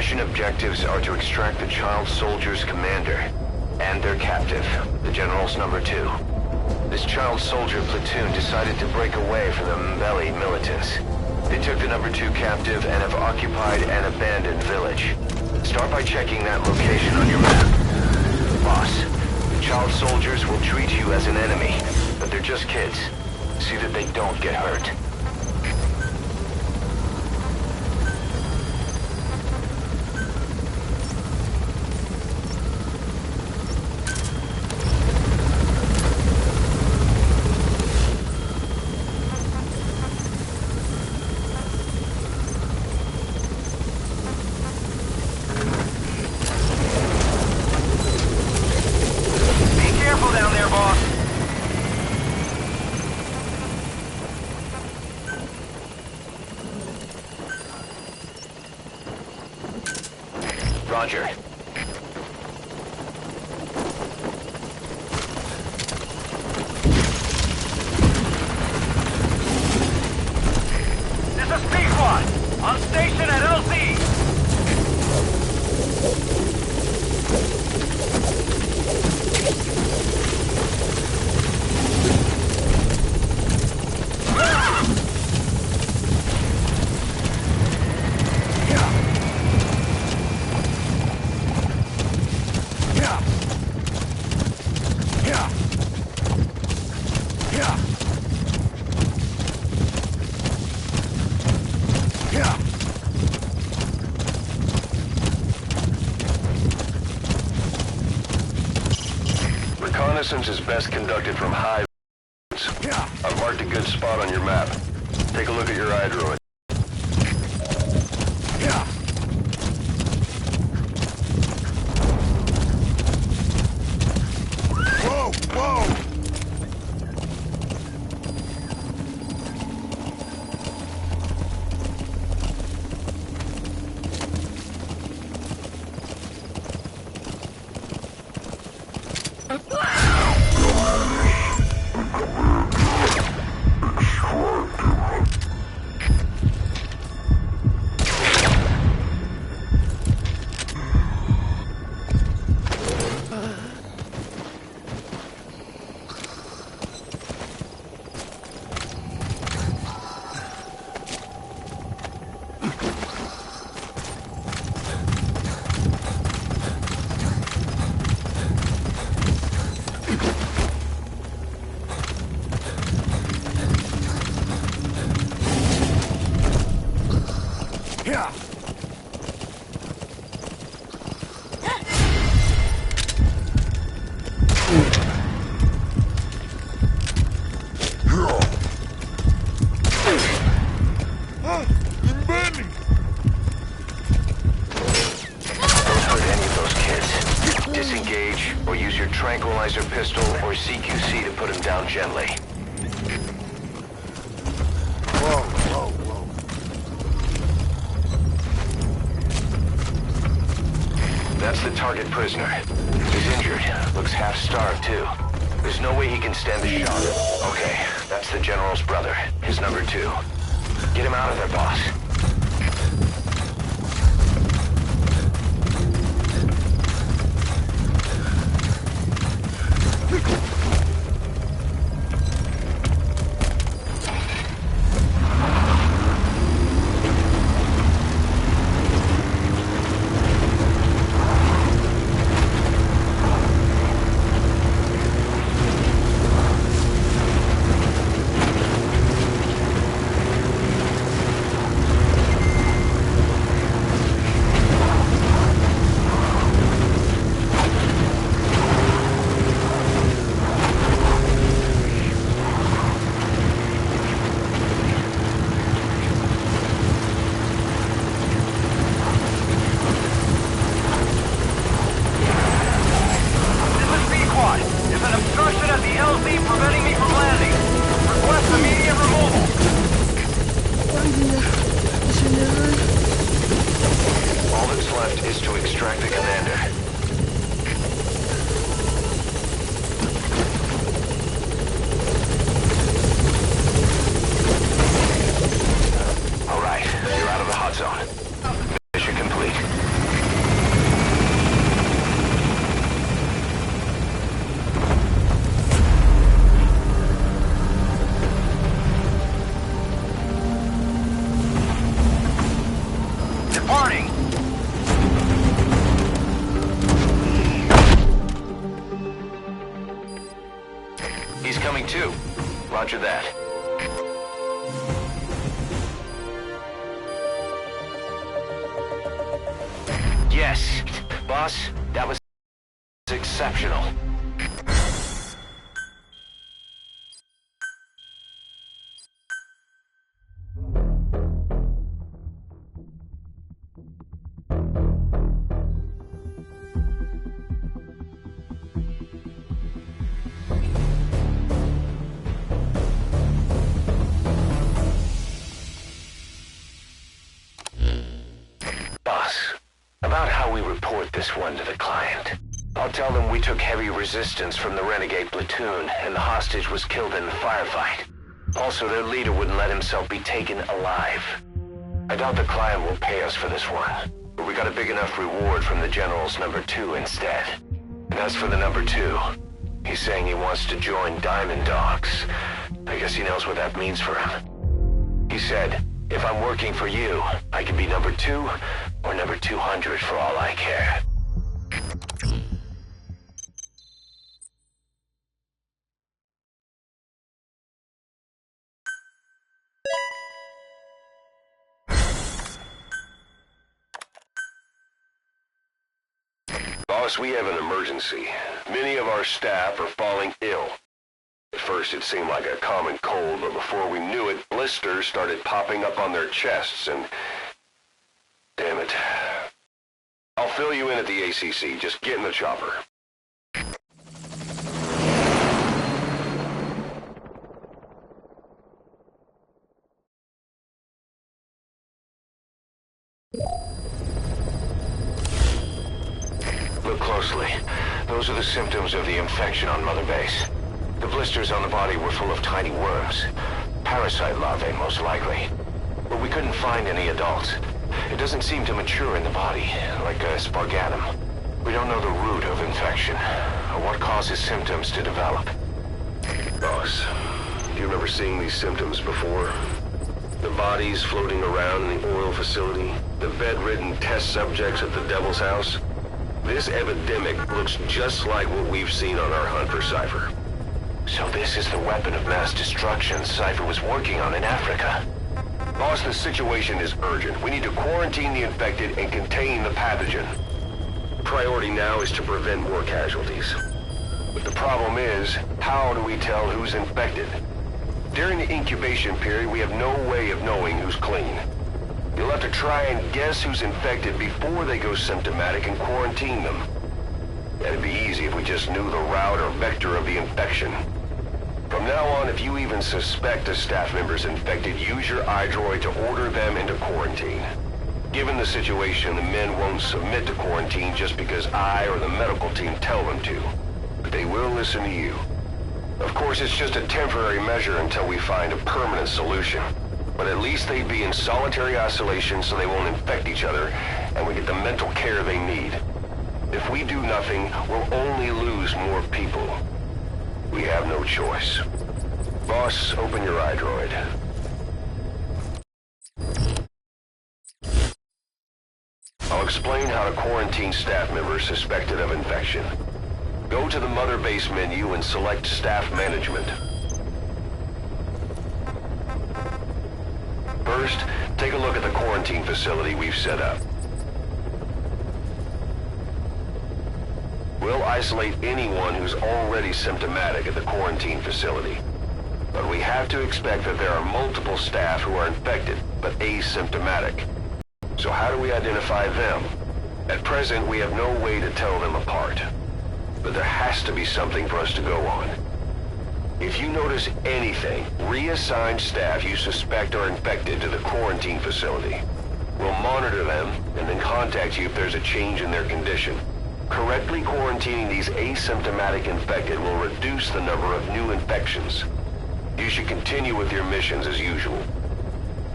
mission objectives are to extract the child soldier's commander and their captive, the General's number 2. This child soldier platoon decided to break away from the Mbeli militants. They took the number 2 captive and have occupied an abandoned village. Start by checking that location on your map. Boss, the child soldiers will treat you as an enemy, but they're just kids. See that they don't get hurt. Roger. This is P1, on station at LZ. Reconnaissance is best conducted from high. I've marked a good spot on your map. Take a look at your iDroid. Whoa! Whoa! Disengage, or use your tranquilizer pistol or CQC to put him down gently. Whoa, whoa, whoa. That's the target prisoner. He's injured. Looks half-starved, too. There's no way he can stand the shock. Okay, that's the General's brother, his number 2. Get him out of there, boss. Roger that. Yes, boss, that was exceptional. Boss, about how we report this one to the client. I'll tell them we took heavy resistance from the renegade platoon and the hostage was killed in the firefight. Also, their leader wouldn't let himself be taken alive. I doubt the client will pay us for this one, but we got a big enough reward from the General's number 2 instead. And as for the number 2, he's saying he wants to join Diamond Dogs. I guess he knows what that means for him. He said, if I'm working for you, I can be number 2 or number 200 for all I care. Boss, we have an emergency. Many of our staff are falling ill. At first it seemed like a common cold, but before we knew it, blisters started popping up on their chests and... Damn it. I'll fill you in at the ACC. Just get in the chopper. Look closely. Those are the symptoms of the infection on Mother Base. The blisters on the body were full of tiny worms. Parasite larvae, most likely. But we couldn't find any adults. It doesn't seem to mature in the body, like a spargatum. We don't know the root of infection, or what causes symptoms to develop. Boss, do you remember seeing these symptoms before? The bodies floating around in the oil facility, the bedridden test subjects at the Devil's House. This epidemic looks just like what we've seen on our hunt for Cypher. So this is the weapon of mass destruction Cypher was working on in Africa. Boss, the situation is urgent. We need to quarantine the infected and contain the pathogen. Priority now is to prevent more casualties. But the problem is, how do we tell who's infected? During the incubation period, we have no way of knowing who's clean. You'll have to try and guess who's infected before they go symptomatic and quarantine them. That'd be easy if we just knew the route or vector of the infection. From now on, if you even suspect a staff member's infected, use your iDroid to order them into quarantine. Given the situation, the men won't submit to quarantine just because I or the medical team tell them to. But they will listen to you. Of course, it's just a temporary measure until we find a permanent solution. But at least they'd be in solitary isolation so they won't infect each other, and we get the mental care they need. If we do nothing, we'll only lose more people. We have no choice. Boss, open your iDroid. I'll explain how to quarantine staff members suspected of infection. Go to the Mother Base menu and select Staff Management. First, take a look at the quarantine facility we've set up. We'll isolate anyone who's already symptomatic at the quarantine facility. But we have to expect that there are multiple staff who are infected, but asymptomatic. So how do we identify them? At present, we have no way to tell them apart. But there has to be something for us to go on. If you notice anything, reassign staff you suspect are infected to the quarantine facility. We'll monitor them and then contact you if there's a change in their condition. Correctly quarantining these asymptomatic infected will reduce the number of new infections. You should continue with your missions as usual.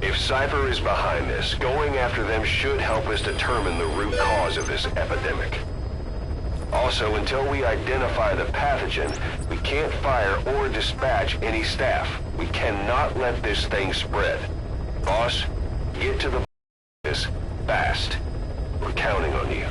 If Cypher is behind this, going after them should help us determine the root cause of this epidemic. Also, until we identify the pathogen, we can't fire or dispatch any staff. We cannot let this thing spread. Boss, get to the this fast. We're counting on you.